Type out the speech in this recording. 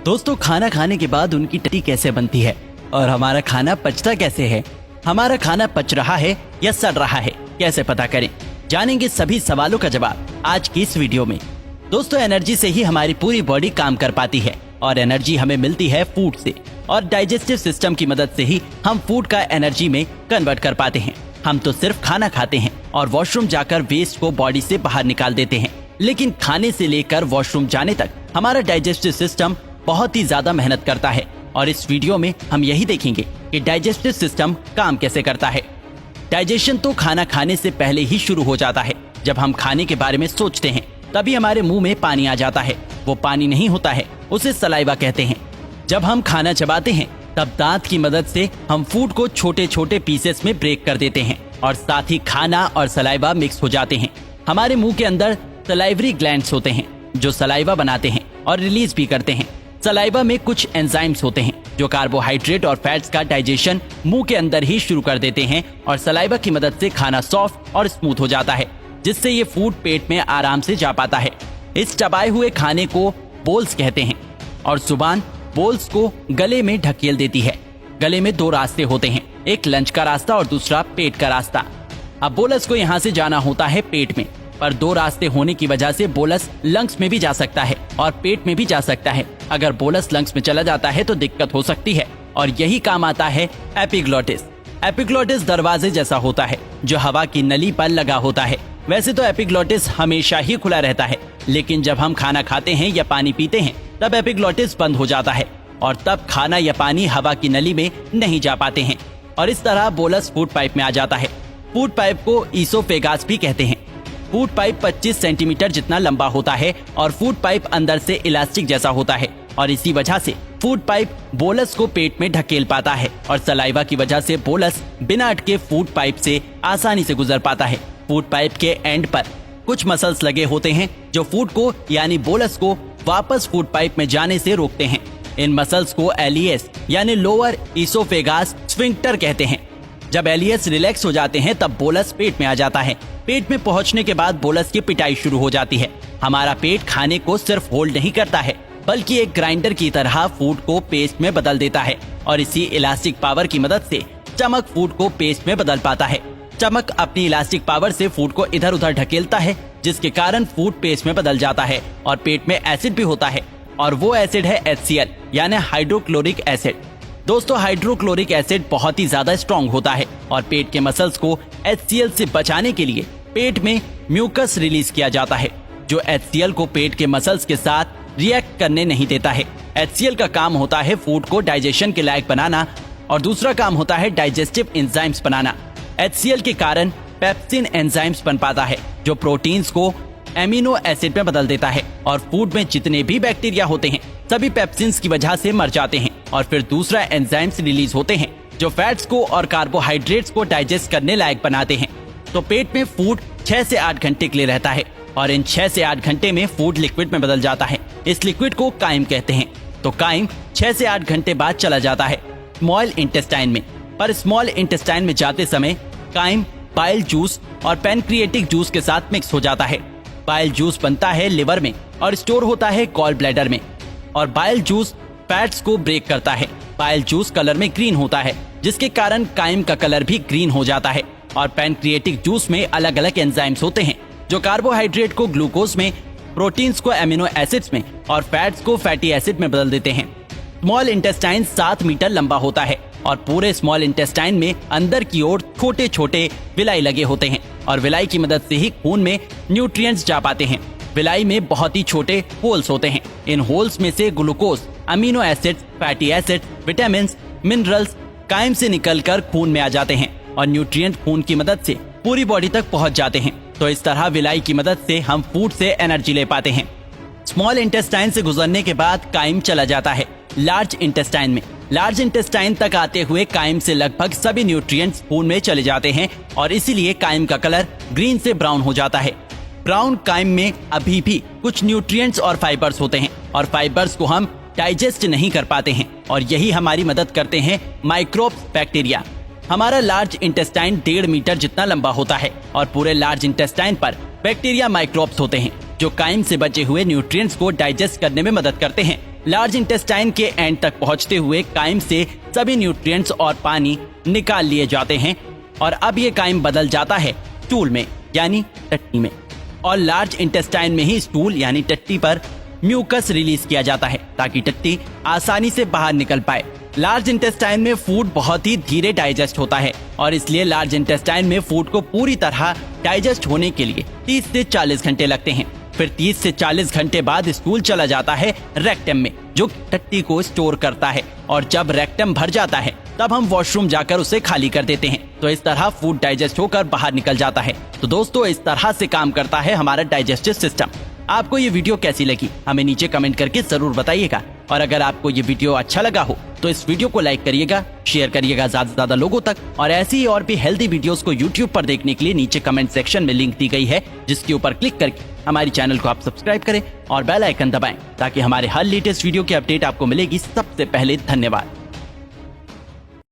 दोस्तों, खाना खाने के बाद उनकी टट्टी कैसे बनती है और हमारा खाना पचता कैसे है? हमारा खाना पच रहा है या सड़ रहा है, कैसे पता करें? जानेंगे सभी सवालों का जवाब आज की इस वीडियो में। दोस्तों, एनर्जी से ही हमारी पूरी बॉडी काम कर पाती है और एनर्जी हमें मिलती है फूड से, और डाइजेस्टिव सिस्टम की मदद से ही हम फूड का एनर्जी में कन्वर्ट कर पाते हैं। हम तो सिर्फ खाना खाते हैं और वॉशरूम जाकर वेस्ट को बॉडी से बाहर निकाल देते हैं, लेकिन खाने से लेकर वॉशरूम जाने तक हमारा डाइजेस्टिव सिस्टम बहुत ही ज्यादा मेहनत करता है। और इस वीडियो में हम यही देखेंगे कि डाइजेस्टिव सिस्टम काम कैसे करता है। डाइजेशन तो खाना खाने से पहले ही शुरू हो जाता है। जब हम खाने के बारे में सोचते हैं तभी हमारे मुंह में पानी आ जाता है। वो पानी नहीं होता है, उसे सलाइवा कहते हैं। जब हम खाना चबाते हैं तब दांत की मदद से हम फूड को छोटे छोटे पीसेस में ब्रेक कर देते हैं और साथ ही खाना और सलाइवा मिक्स हो जाते हैं। हमारे मुंह के अंदर सलाइवरी ग्लैंड्स होते हैं जो सलाइवा बनाते हैं और रिलीज भी करते हैं। सलाइवा में कुछ एंजाइम्स होते हैं जो कार्बोहाइड्रेट और फैट्स का डाइजेशन मुंह के अंदर ही शुरू कर देते हैं और सलाइवा की मदद से खाना सॉफ्ट और स्मूथ हो जाता है, जिससे ये फूड पेट में आराम से जा पाता है। इस चबाए हुए खाने को बोल्स कहते हैं और जुबान बोल्स को गले में ढकेल देती है। गले में दो रास्ते होते हैं, एक लंच का रास्ता और दूसरा पेट का रास्ता। अब बोलस को यहाँ से जाना होता है पेट में, पर दो रास्ते होने की वजह से बोलस लंग्स में भी जा सकता है और पेट में भी जा सकता है। अगर बोलस लंग्स में चला जाता है तो दिक्कत हो सकती है और यही काम आता है एपिग्लोटिस। एपिग्लोटिस दरवाजे जैसा होता है जो हवा की नली पर लगा होता है। वैसे तो एपिग्लोटिस हमेशा ही खुला रहता है, लेकिन जब हम खाना खाते हैं या पानी पीते हैं तब एपिग्लोटिस बंद हो जाता है और तब खाना या पानी हवा की नली में नहीं जा पाते हैं और इस तरह बोलस फूड पाइप में आ जाता है। फूड पाइप को ईसोफेगास भी कहते हैं। फूड पाइप 25 सेंटीमीटर जितना लंबा होता है और फूड पाइप अंदर से इलास्टिक जैसा होता है और इसी वजह से फूड पाइप बोलस को पेट में ढकेल पाता है और सलाइवा की वजह से बोलस बिना अटके फूड पाइप से आसानी से गुजर पाता है। फूड पाइप के एंड पर कुछ मसल्स लगे होते हैं जो फूड को यानी बोलस को वापस फूड पाइप में जाने से रोकते हैं। इन मसल्स को एलियस यानी लोअर ईसोफेगास स्फिंक्टर कहते हैं। जब एलियस रिलैक्स हो जाते हैं तब बोलस पेट में आ जाता है। पेट में पहुंचने के बाद बोलस की पिटाई शुरू हो जाती है। हमारा पेट खाने को सिर्फ होल्ड नहीं करता है, बल्कि एक ग्राइंडर की तरह फूड को पेस्ट में बदल देता है और इसी इलास्टिक पावर की मदद से स्टमक फूड को पेस्ट में बदल पाता है। स्टमक अपनी इलास्टिक पावर से फूड को इधर उधर ढकेलता है, जिसके कारण फूड पेस्ट में बदल जाता है और पेट में एसिड भी होता है और वो एसिड है HCl यानी हाइड्रोक्लोरिक एसिड। दोस्तों, हाइड्रोक्लोरिक एसिड बहुत ही ज्यादा स्ट्रॉन्ग होता है और पेट के मसल्स को HCl से बचाने के लिए पेट में म्यूकस रिलीज किया जाता है जो HCl को पेट के मसल्स के साथ रिएक्ट करने नहीं देता है। HCl का काम होता है फूड को डाइजेशन के लायक बनाना और दूसरा काम होता है डाइजेस्टिव एंजाइम्स बनाना। HCl के कारण पेप्सिन एंजाइम्स बन पाता है जो प्रोटीन्स को एमिनो एसिड में बदल देता है और फूड में जितने भी बैक्टीरिया होते हैं सभी पेप्सिन्स की वजह से मर जाते हैं और फिर दूसरा एंजाइम्स रिलीज होते हैं जो फैट्स को और कार्बोहाइड्रेट्स को डाइजेस्ट करने लायक बनाते हैं। तो पेट में फूड 6 से 8 घंटे के लिए रहता है और इन 6 से 8 घंटे में फूड लिक्विड में बदल जाता है। इस लिक्विड को काइम कहते हैं। तो काइम 6 से 8 घंटे बाद चला जाता है स्मॉल इंटेस्टाइन में, पर स्मॉल इंटेस्टाइन में जाते समय काइम बाइल जूस और पैनक्रिएटिक जूस के साथ मिक्स हो जाता है। बाइल जूस बनता है लिवर में और स्टोर होता है गॉल ब्लैडर में और बाइल जूस फैट्स को ब्रेक करता है। बाइल जूस कलर में ग्रीन होता है, जिसके कारण काइम का कलर भी ग्रीन हो जाता है और पैनक्रिएटिक जूस में अलग अलग एंजाइम्स होते हैं जो कार्बोहाइड्रेट को ग्लूकोज में, प्रोटीन्स को एमिनो एसिड्स में और फैट्स को फैटी एसिड में बदल देते हैं। स्मॉल इंटेस्टाइन 7 मीटर लंबा होता है और पूरे स्मॉल इंटेस्टाइन में अंदर की ओर छोटे छोटे विलाई लगे होते हैं और विलाई की मदद से ही खून में न्यूट्रिएंट्स जा पाते हैं। विलाई में बहुत ही छोटे होल्स होते हैं। इन होल्स में से glucose, amino acids, fatty acids, vitamin, minerals chyme से निकलकर खून में आ जाते हैं और न्यूट्रिएंट खून की मदद से पूरी बॉडी तक पहुंच जाते हैं। तो इस तरह विलाई की मदद से हम फूड से एनर्जी ले पाते हैं। स्मॉल इंटेस्टाइन से गुजरने के बाद काइम चला जाता है लार्ज इंटेस्टाइन में। लार्ज इंटेस्टाइन तक आते हुए काइम से लगभग सभी न्यूट्रिएंट्स खून में चले जाते हैं और इसीलिए काइम का कलर ग्रीन से ब्राउन हो जाता है। ब्राउन काइम में अभी भी कुछ न्यूट्रिएंट्स और फाइबर्स होते हैं और फाइबर्स को हम डाइजेस्ट नहीं कर पाते हैं और यही हमारी मदद करते हैं माइक्रोब्स, बैक्टीरिया। हमारा लार्ज इंटेस्टाइन 1.5 मीटर जितना लंबा होता है और पूरे लार्ज इंटेस्टाइन पर बैक्टीरिया, माइक्रोब्स होते हैं जो काइम से बचे हुए न्यूट्रिएंट्स को डाइजेस्ट करने में मदद करते हैं लार्ज इंटेस्टाइन के एंड तक पहुंचते हुए काइम से सभी न्यूट्रिएंट्स और पानी निकाल लिए जाते हैं और अब ये काइम बदल जाता है स्टूल में यानी टट्टी में, और लार्ज इंटेस्टाइन में ही स्टूल यानी टट्टी पर म्यूकस रिलीज किया जाता है ताकि टट्टी आसानी से बाहर निकल पाए। लार्ज इंटेस्टाइन में फूड बहुत ही धीरे डाइजेस्ट होता है और इसलिए लार्ज इंटेस्टाइन में फूड को पूरी तरह डाइजेस्ट होने के लिए 30 से 40 घंटे लगते हैं। फिर 30 से 40 घंटे बाद स्टूल चला जाता है रेक्टम में, जो टट्टी को स्टोर करता है, और जब रेक्टम भर जाता है तब हम वॉशरूम जाकर उसे खाली कर देते हैं। तो इस तरह फूड डाइजेस्ट होकर बाहर निकल जाता है। तो दोस्तों, इस तरह से काम करता है हमारा डाइजेस्टिव सिस्टम। आपको ये वीडियो कैसी लगी हमें नीचे कमेंट करके जरूर बताइएगा, और अगर आपको ये वीडियो अच्छा लगा हो तो इस वीडियो को लाइक करिएगा, शेयर करिएगा ज्यादा से ज्यादा लोगों तक, और ऐसी और भी हेल्दी वीडियोस को यूट्यूब पर देखने के लिए नीचे कमेंट सेक्शन में लिंक दी गई है, जिसके ऊपर क्लिक करके हमारे चैनल को आप सब्सक्राइब करें और बेल आइकन दबाएं ताकि हमारे हर लेटेस्ट वीडियो की अपडेट आपको मिलेगी सबसे पहले। धन्यवाद।